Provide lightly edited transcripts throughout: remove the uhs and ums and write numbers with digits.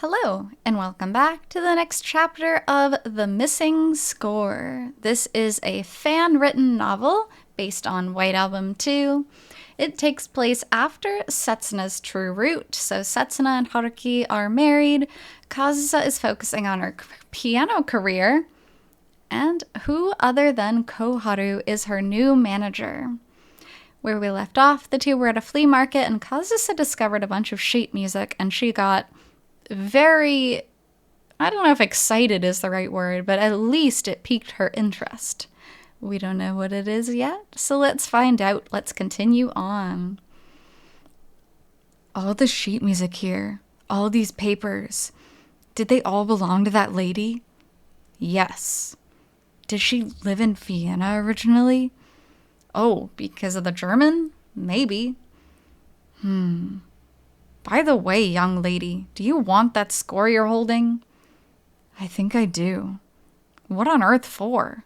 Hello, and welcome back to the next chapter of The Missing Score. This is a fan-written novel based on White Album 2. It takes place after Setsuna's true root, so Setsuna and Haruki are married, Kazusa is focusing on her piano career, and who other than Koharu is her new manager. Where we left off, the two were at a flea market, and Kazusa discovered a bunch of sheet music, and she got very, I don't know if excited is the right word, but at least it piqued her interest. We don't know what it is yet, so let's find out. Let's continue on. All the sheet music here, all these papers, did they all belong to that lady? Yes. Did she live in Vienna originally? Oh, because of the German? Maybe. By the way, young lady, do you want that score you're holding? I think I do. What on earth for?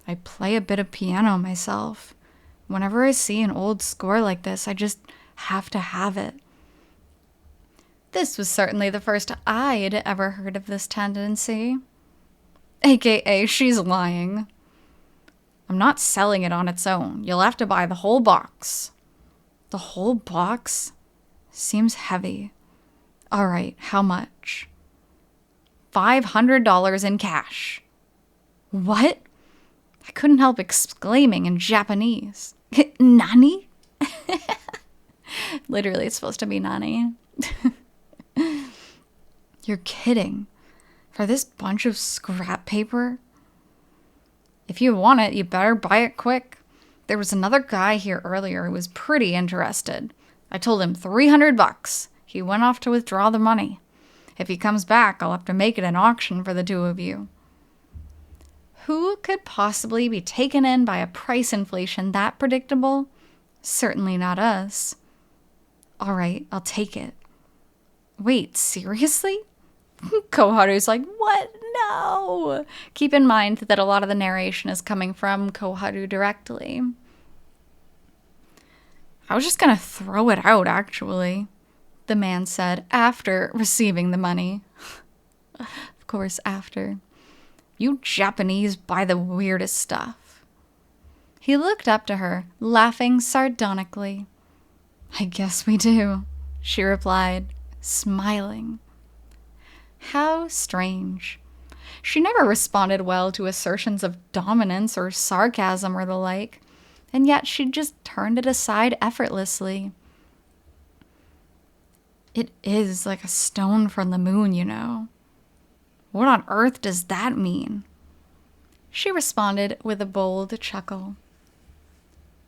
I play a bit of piano myself. Whenever I see an old score like this, I just have to have it. This was certainly the first I'd ever heard of this tendency. AKA, she's lying. I'm not selling it on its own. You'll have to buy the whole box. The whole box? Seems heavy. All right, how much? $500 in cash. What? I couldn't help exclaiming in Japanese. Nani? Literally, it's supposed to be nani. You're kidding. For this bunch of scrap paper? If you want it, you better buy it quick. There was another guy here earlier who was pretty interested. I told him $300. He went off to withdraw the money. If he comes back, I'll have to make it an auction for the two of you. Who could possibly be taken in by a price inflation that predictable? Certainly not us. All right, I'll take it. Wait, seriously? Koharu's like, what? No! Keep in mind that a lot of the narration is coming from Koharu directly. I was just gonna throw it out, actually, the man said after receiving the money. Of course, after. You Japanese buy the weirdest stuff. He looked up to her, laughing sardonically. I guess we do, she replied, smiling. How strange. She never responded well to assertions of dominance or sarcasm or the like, and yet she just turned it aside effortlessly. It is like a stone from the moon, you know. What on earth does that mean? She responded with a bold chuckle.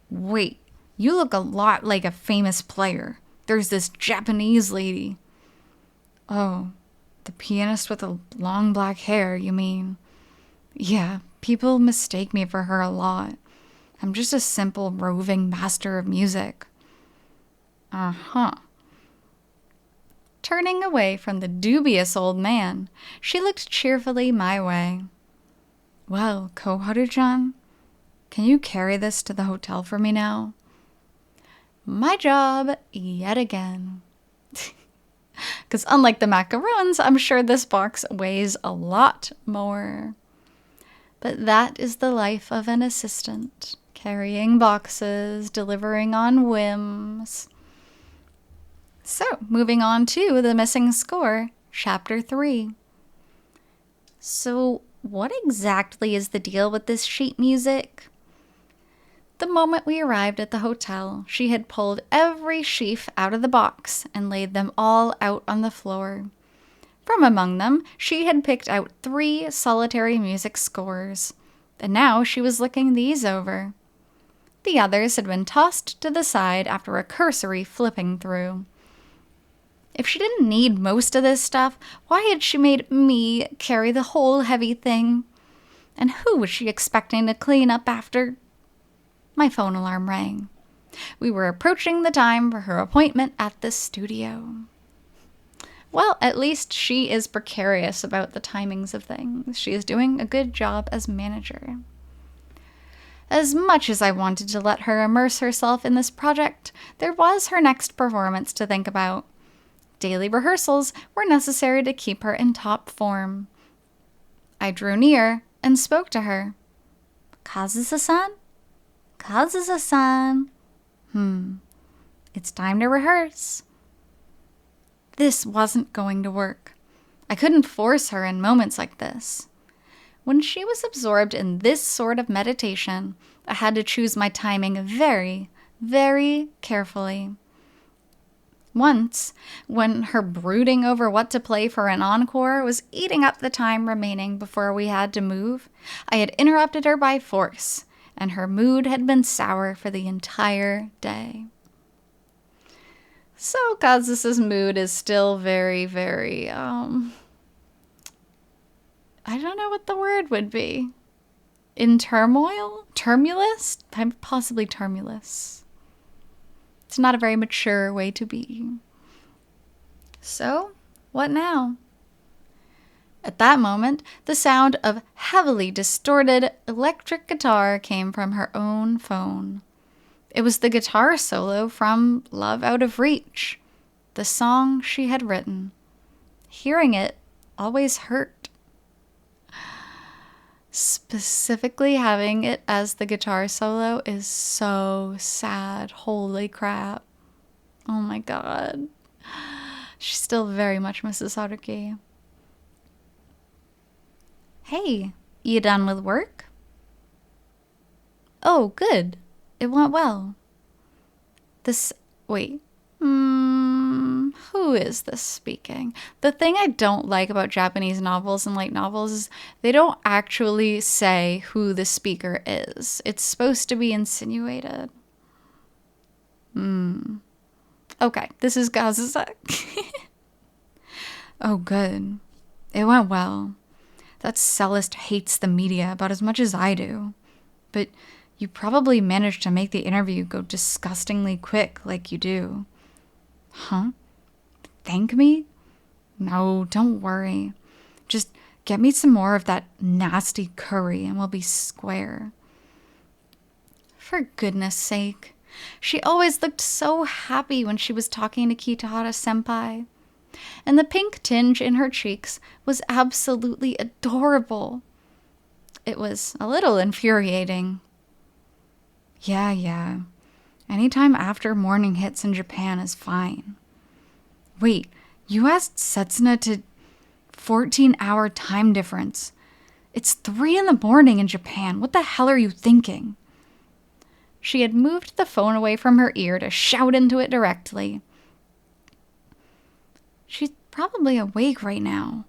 Wait, you look a lot like a famous player. There's this Japanese lady. Oh, the pianist with the long black hair, you mean? Yeah, people mistake me for her a lot. I'm just a simple roving master of music. Uh-huh. Turning away from the dubious old man, she looked cheerfully my way. Well, Koharu-chan, can you carry this to the hotel for me now? My job yet again. Because unlike the macaroons, I'm sure this box weighs a lot more. But that is the life of an assistant. Carrying boxes, delivering on whims. So, moving on to The Missing Score, Chapter 3. So, what exactly is the deal with this sheet music? The moment we arrived at the hotel, she had pulled every sheaf out of the box and laid them all out on the floor. From among them, she had picked out 3 solitary music scores, and now she was looking these over. The others had been tossed to the side after a cursory flipping through. If she didn't need most of this stuff, why had she made me carry the whole heavy thing? And who was she expecting to clean up after? My phone alarm rang. We were approaching the time for her appointment at the studio. Well, at least she is precarious about the timings of things. She is doing a good job as manager. As much as I wanted to let her immerse herself in this project, there was her next performance to think about. Daily rehearsals were necessary to keep her in top form. I drew near and spoke to her. Kazusa-san? Kazusa-san? It's time to rehearse. This wasn't going to work. I couldn't force her in moments like this. When she was absorbed in this sort of meditation, I had to choose my timing very, very carefully. Once, when her brooding over what to play for an encore was eating up the time remaining before we had to move, I had interrupted her by force, and her mood had been sour for the entire day. So Kazusa's mood is still very, very, I don't know what the word would be. In turmoil? Tumulus? Possibly tumulus. It's not a very mature way to be. So, what now? At that moment, the sound of heavily distorted electric guitar came from her own phone. It was the guitar solo from Love Out of Reach, the song she had written. Hearing it always hurt. Specifically having it as the guitar solo is so sad. Holy crap. Oh my god. She still very much misses Haruki. Hey, you done with work? Oh, good. It went well. Who is this speaking? The thing I don't like about Japanese novels and light novels is they don't actually say who the speaker is. It's supposed to be insinuated. Okay, this is Kazusa. Oh, good. It went well. That cellist hates the media about as much as I do. But you probably managed to make the interview go disgustingly quick like you do. Huh? Thank me? No, don't worry. Just get me some more of that nasty curry and we'll be square. For goodness sake. She always looked so happy when she was talking to Kitahara-senpai. And the pink tinge in her cheeks was absolutely adorable. It was a little infuriating. Yeah. Anytime after morning hits in Japan is fine. Wait, you asked Setsuna to 14-hour time difference. It's 3 a.m. in Japan. What the hell are you thinking? She had moved the phone away from her ear to shout into it directly. She's probably awake right now.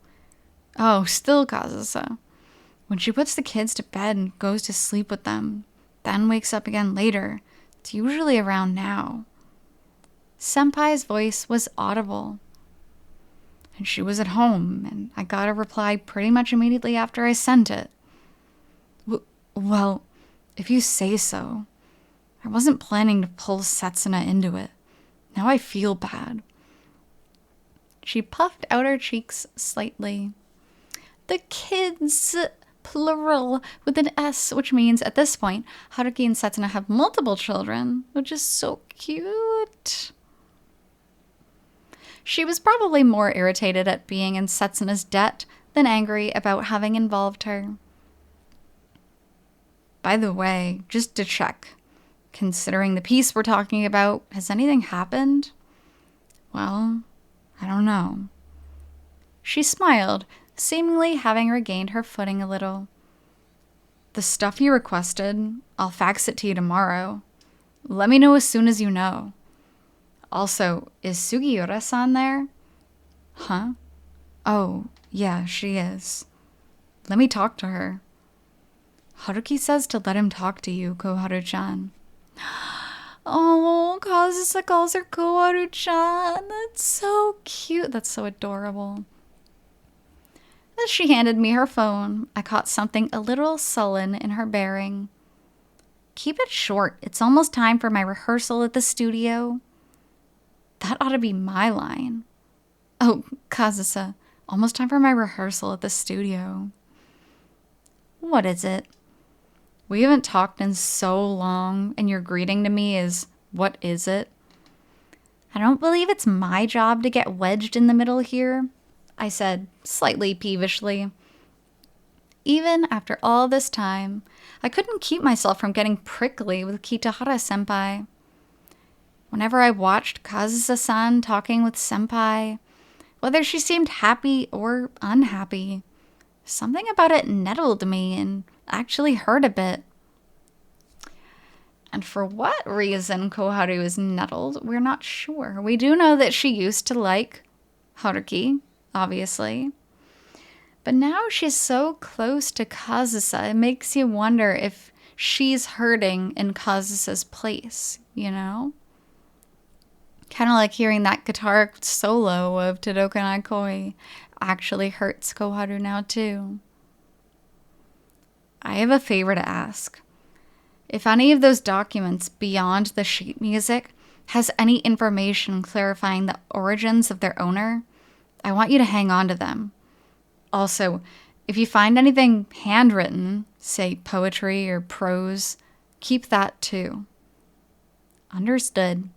Oh, still Kazusa. When she puts the kids to bed and goes to sleep with them, then wakes up again later, it's usually around now. Senpai's voice was audible. And she was at home, and I got a reply pretty much immediately after I sent it. Well, if you say so. I wasn't planning to pull Setsuna into it. Now I feel bad. She puffed out her cheeks slightly. The kids, plural, with an S, which means at this point, Haruki and Setsuna have multiple children, which is so cute. She was probably more irritated at being in Setsuna's debt than angry about having involved her. By the way, just to check, considering the piece we're talking about, has anything happened? Well, I don't know. She smiled, seemingly having regained her footing a little. The stuff you requested, I'll fax it to you tomorrow. Let me know as soon as you know. Also, is Sugiura-san there? Huh? Oh, yeah, she is. Let me talk to her. Haruki says to let him talk to you, Koharu-chan. Oh, Kazusa calls her Koharu-chan. That's so cute. That's so adorable. As she handed me her phone, I caught something a little sullen in her bearing. Keep it short. It's almost time for my rehearsal at the studio. That ought to be my line. Oh, Kazusa, almost time for my rehearsal at the studio. What is it? We haven't talked in so long, and your greeting to me is, what is it? I don't believe it's my job to get wedged in the middle here, I said, slightly peevishly. Even after all this time, I couldn't keep myself from getting prickly with Kitahara-senpai. Whenever I watched Kazusa-san talking with senpai, whether she seemed happy or unhappy, something about it nettled me and actually hurt a bit. And for what reason Koharu is nettled, we're not sure. We do know that she used to like Haruki, obviously. But now she's so close to Kazusa, it makes you wonder if she's hurting in Kazusa's place, you know? Kind of like hearing that guitar solo of Todokanai Koi actually hurts Koharu now too. I have a favor to ask. If any of those documents beyond the sheet music has any information clarifying the origins of their owner, I want you to hang on to them. Also, if you find anything handwritten, say poetry or prose, keep that too. Understood.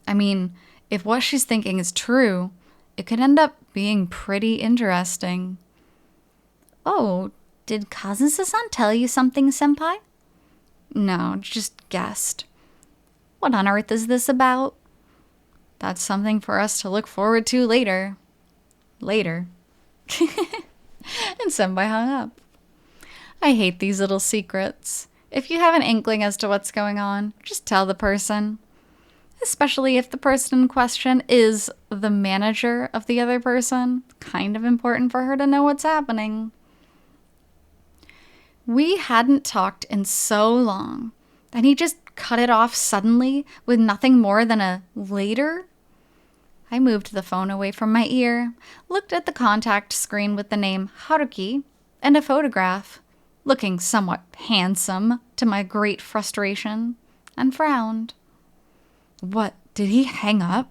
I mean, if what she's thinking is true, it could end up being pretty interesting. Oh, did Kazusa-san tell you something, senpai? No, just guessed. What on earth is this about? That's something for us to look forward to later. Later. And senpai hung up. I hate these little secrets. If you have an inkling as to what's going on, just tell the person. Especially if the person in question is the manager of the other person. Kind of important for her to know what's happening. We hadn't talked in so long, and he just cut it off suddenly with nothing more than a later. I moved the phone away from my ear, looked at the contact screen with the name Haruki and a photograph, looking somewhat handsome to my great frustration, and frowned. What, did he hang up?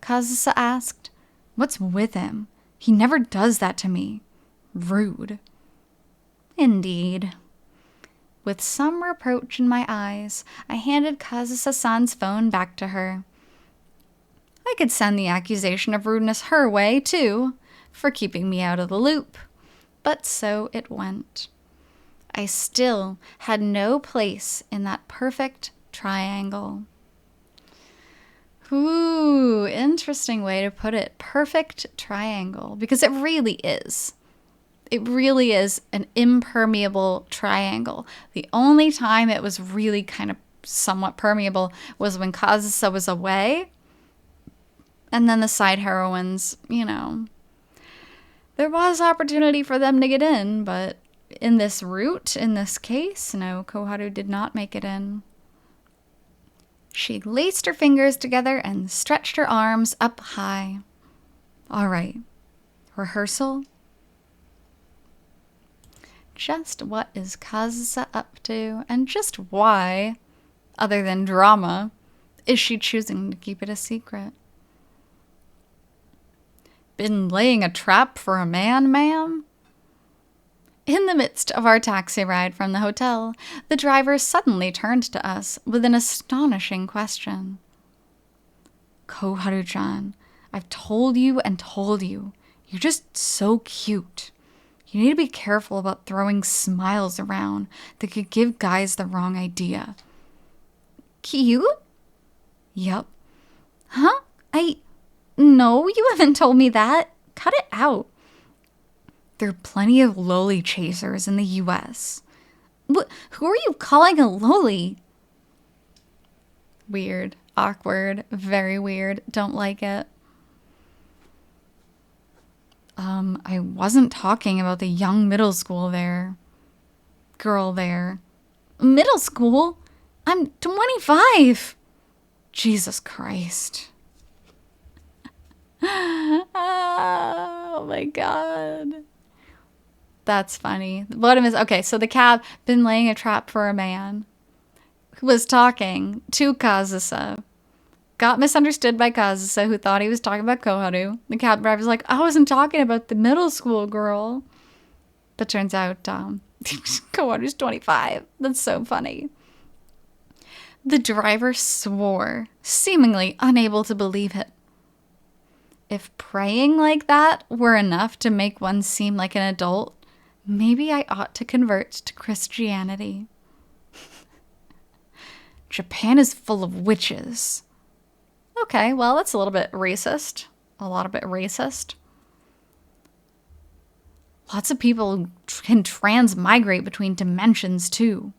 Kazusa asked. What's with him? He never does that to me. Rude. Indeed. With some reproach in my eyes, I handed Kazusa-san's phone back to her. I could send the accusation of rudeness her way, too, for keeping me out of the loop. But so it went. I still had no place in that perfect triangle. Ooh, interesting way to put it. Perfect triangle. Because it really is. It really is an impermeable triangle. The only time it was really kind of somewhat permeable was when Kazusa was away. And then the side heroines, you know. There was opportunity for them to get in, but in this route, in this case, no, Koharu did not make it in. She laced her fingers together and stretched her arms up high. All right. Rehearsal? Just what is Kazusa up to, and just why, other than drama, is she choosing to keep it a secret? Been laying a trap for a man, ma'am? In the midst of our taxi ride from the hotel, the driver suddenly turned to us with an astonishing question. Koharu-chan, I've told you and told you. You're just so cute. You need to be careful about throwing smiles around that could give guys the wrong idea. Cute? Yup. Huh? No, you haven't told me that. Cut it out. There are plenty of loli chasers in the U.S. Who are you calling a loli? Weird. Awkward. Very weird. Don't like it. I wasn't talking about the young middle school girl there. Middle school? I'm 25. Jesus Christ. Oh my God. That's funny. The bottom is, okay, so the cab been laying a trap for a man who was talking to Kazusa. Got misunderstood by Kazusa, who thought he was talking about Koharu. The cab driver's like, I wasn't talking about the middle school girl. But turns out, Koharu's 25. That's so funny. The driver swore, seemingly unable to believe it. If praying like that were enough to make one seem like an adult, maybe I ought to convert to Christianity. Japan is full of witches. Okay, well, that's a little bit racist. A lot of bit racist. Lots of people can transmigrate between dimensions, too.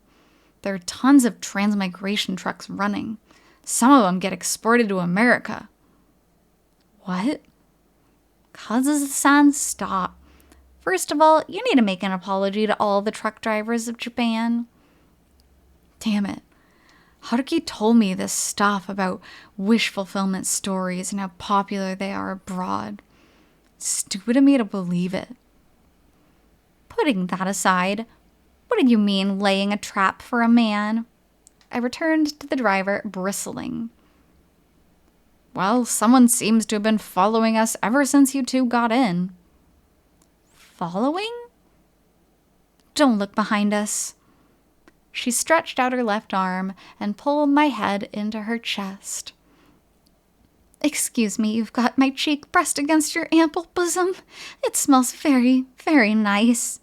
There are tons of transmigration trucks running. Some of them get exported to America. What? Kazusa-san, stop. First of all, you need to make an apology to all the truck drivers of Japan. Damn it. Haruki told me this stuff about wish fulfillment stories and how popular they are abroad. It's stupid of me to believe it. Putting that aside, what did you mean laying a trap for a man? I returned to the driver, bristling. Well, someone seems to have been following us ever since you two got in. Following? Don't look behind us. She stretched out her left arm and pulled my head into her chest. Excuse me, you've got my cheek pressed against your ample bosom. It smells very, very nice.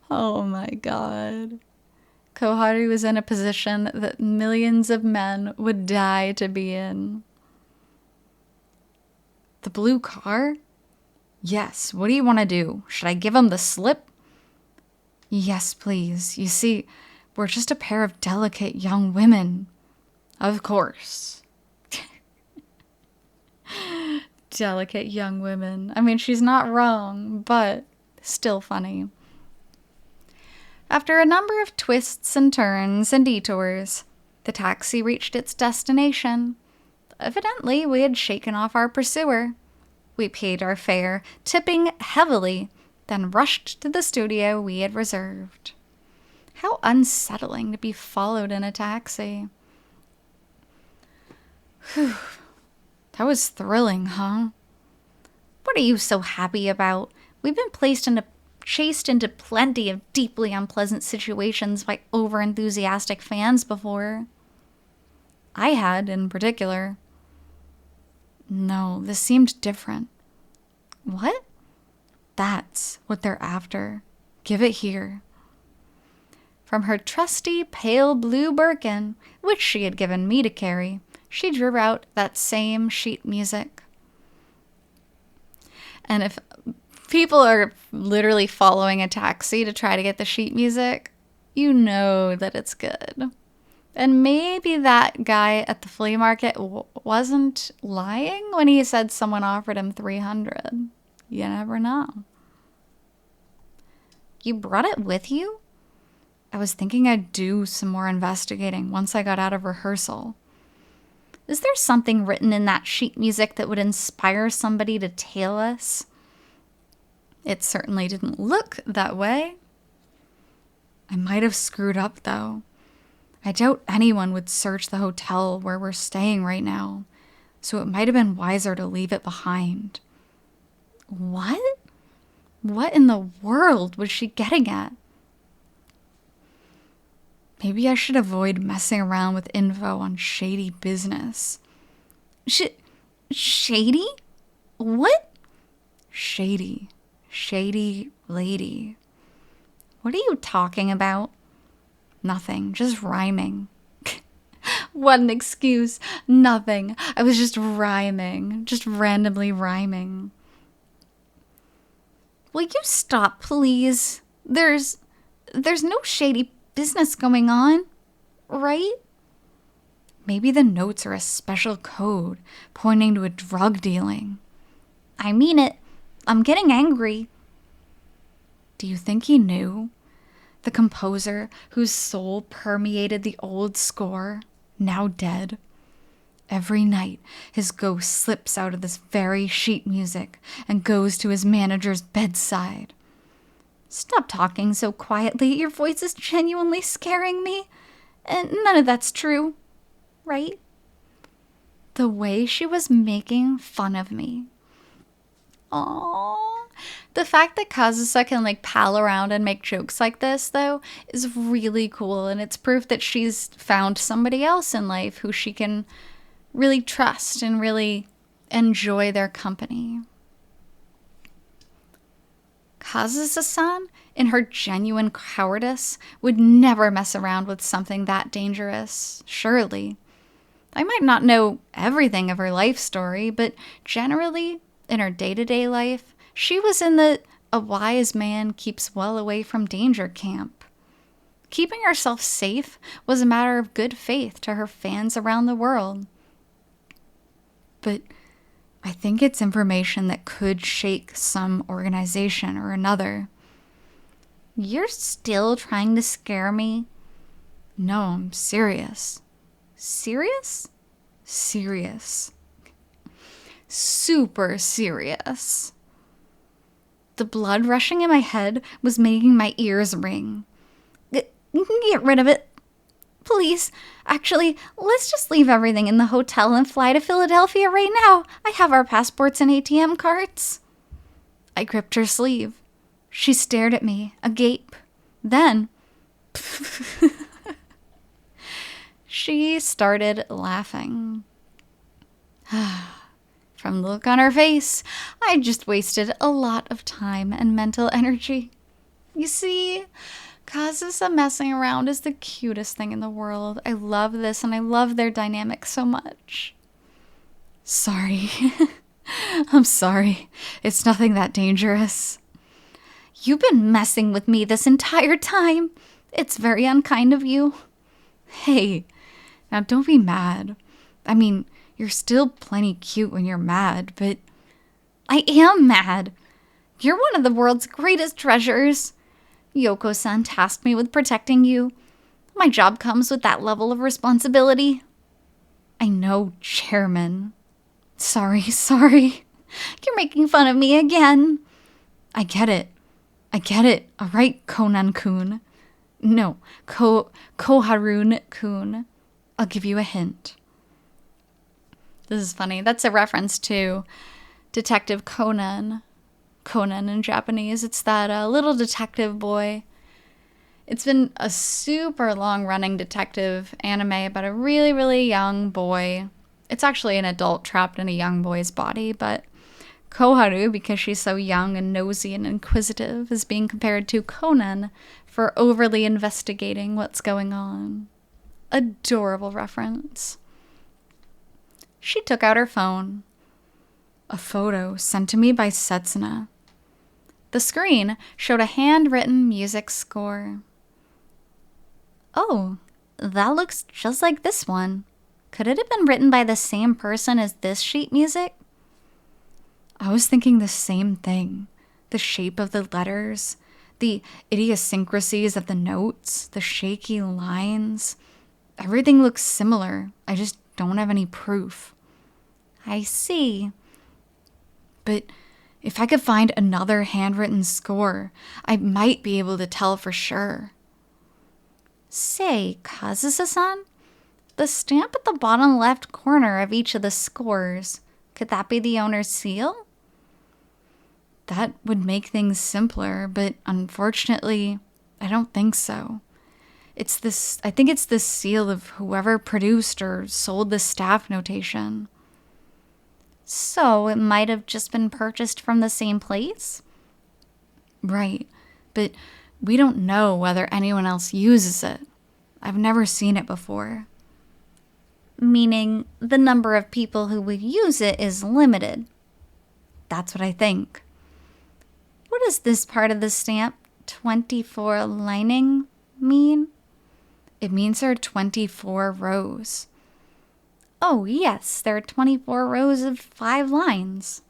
Oh my god. Koharu was in a position that millions of men would die to be in. The blue car? Yes, what do you want to do? Should I give him the slip? Yes, please. You see, we're just a pair of delicate young women. Of course. Delicate young women. I mean, she's not wrong, but still funny. After a number of twists and turns and detours, the taxi reached its destination. Evidently, we had shaken off our pursuer. We paid our fare, tipping heavily, then rushed to the studio we had reserved. How unsettling to be followed in a taxi. Whew. That was thrilling, huh? What are you so happy about? We've been chased into plenty of deeply unpleasant situations by over-enthusiastic fans before. I had, in particular. No, this seemed different. What? That's what they're after. Give it here. From her trusty pale blue Birkin, which she had given me to carry, she drew out that same sheet music. And if people are literally following a taxi to try to get the sheet music, you know that it's good. And maybe that guy at the flea market wasn't lying when he said someone offered him $300. You never know. You brought it with you? I was thinking I'd do some more investigating once I got out of rehearsal. Is there something written in that sheet music that would inspire somebody to tail us? It certainly didn't look that way. I might have screwed up, though. I doubt anyone would search the hotel where we're staying right now, so it might have been wiser to leave it behind. What? What in the world was she getting at? Maybe I should avoid messing around with info on shady business. Shady? What? Shady. Shady lady. What are you talking about? Nothing, just rhyming. What an excuse. Nothing. I was just rhyming. Just randomly rhyming. Will you stop, please? There's no shady business going on, right? Maybe the notes are a special code pointing to a drug dealing. I mean it. I'm getting angry. Do you think he knew? The composer whose soul permeated the old score, now dead. Every night, his ghost slips out of this very sheet music and goes to his manager's bedside. Stop talking so quietly. Your voice is genuinely scaring me. And none of that's true, right? The way she was making fun of me. Aww, The fact that Kazusa can like pal around and make jokes like this, though, is really cool, and it's proof that she's found somebody else in life who she can really trust and really enjoy their company. Kazusa-san, in her genuine cowardice, would never mess around with something that dangerous, surely. I might not know everything of her life story, but generally, in her day-to-day life, she was in the "a wise man keeps well away from danger" camp. Keeping herself safe was a matter of good faith to her fans around the world. But I think it's information that could shake some organization or another. You're still trying to scare me? No, I'm serious. Serious? Serious. Super serious. The blood rushing in my head was making my ears ring. Get rid of it. Please. Actually, let's just leave everything in the hotel and fly to Philadelphia right now. I have our passports and ATM cards. I gripped her sleeve. She stared at me, agape. Then, she started laughing. From the look on her face, I just wasted a lot of time and mental energy. You see, Kazusa messing around is the cutest thing in the world. I love this, and I love their dynamic so much. Sorry. I'm sorry. It's nothing that dangerous. You've been messing with me this entire time. It's very unkind of you. Hey, now don't be mad. I mean, you're still plenty cute when you're mad, but I am mad. You're one of the world's greatest treasures. Yoko-san tasked me with protecting you. My job comes with that level of responsibility. I know, Chairman. Sorry. You're making fun of me again. I get it. All right, Konan-kun. No, Koharu-kun. I'll give you a hint. This is funny. That's a reference to Detective Conan. Conan in Japanese. It's that little detective boy. It's been a super long-running detective anime about a really, really young boy. It's actually an adult trapped in a young boy's body, but Koharu, because she's so young and nosy and inquisitive, is being compared to Conan for overly investigating what's going on. Adorable reference. She took out her phone. A photo sent to me by Setsuna. The screen showed a handwritten music score. Oh, that looks just like this one. Could it have been written by the same person as this sheet music? I was thinking the same thing. The shape of the letters, the idiosyncrasies of the notes, the shaky lines. Everything looks similar. I just don't have any proof. I see. But if I could find another handwritten score, I might be able to tell for sure. Say, Kazusa-san, the stamp at the bottom left corner of each of the scores, could that be the owner's seal? That would make things simpler, but unfortunately, I don't think so. I think it's the seal of whoever produced or sold the staff notation. So it might have just been purchased from the same place? Right, but we don't know whether anyone else uses it. I've never seen it before. Meaning the number of people who would use it is limited. That's what I think. What does this part of the stamp, 24 lining, mean? It means there are 24 rows. Oh, yes, there are 24 rows of 5 lines.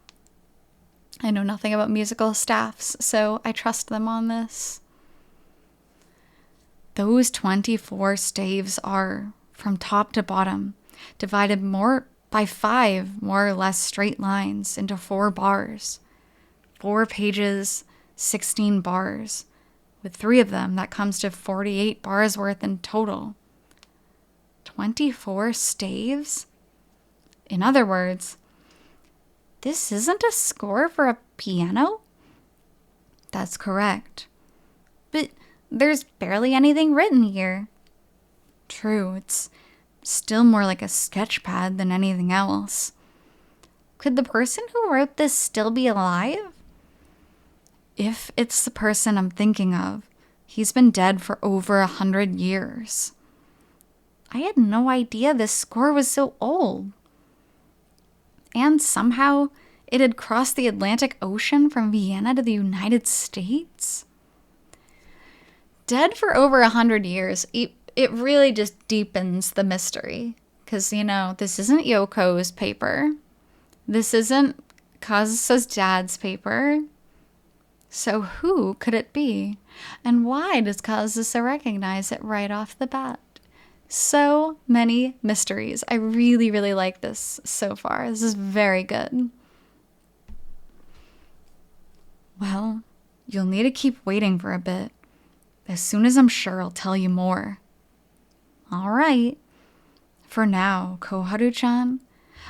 I know nothing about musical staffs, so I trust them on this. Those 24 staves are, from top to bottom, divided by 5 more or less straight lines into 4 bars. 4 pages, 16 bars. With 3 of them, that comes to 48 bars worth in total. 24 staves? In other words, this isn't a score for a piano? That's correct. But there's barely anything written here. True, it's still more like a sketch pad than anything else. Could the person who wrote this still be alive? If it's the person I'm thinking of, he's been dead for over 100 years. I had no idea this score was so old. And somehow it had crossed the Atlantic Ocean from Vienna to the United States. Dead for over 100 years, it really just deepens the mystery. Because, this isn't Yoko's paper. This isn't Kazusa's dad's paper. So who could it be? And why does Kazusa recognize it right off the bat? So many mysteries. I really, really like this so far. This is very good. Well, you'll need to keep waiting for a bit. As soon as I'm sure, I'll tell you more. All right. For now, Koharu-chan,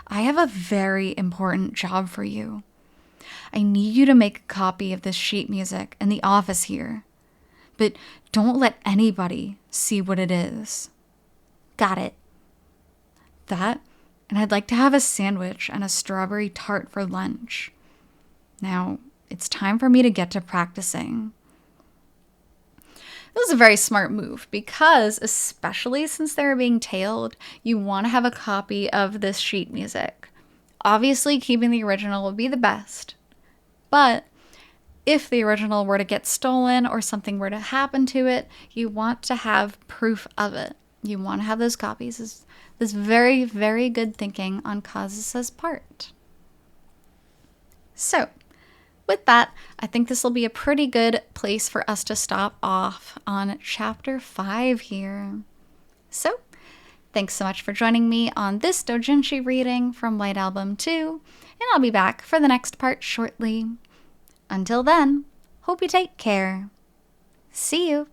I have a very important job for you. I need you to make a copy of this sheet music in the office here. But don't let anybody see what it is. Got it. That, and I'd like to have a sandwich and a strawberry tart for lunch. Now, it's time for me to get to practicing. This is a very smart move because, especially since they're being tailed, you want to have a copy of this sheet music. Obviously, keeping the original would be the best. But if the original were to get stolen or something were to happen to it, you want to have proof of it. You want to have those copies. This is very, very good thinking on Kazusa's part. So, with that, I think this will be a pretty good place for us to stop off on chapter 5 here. So, thanks so much for joining me on this Doujinshi reading from White Album 2, and I'll be back for the next part shortly. Until then, hope you take care. See you!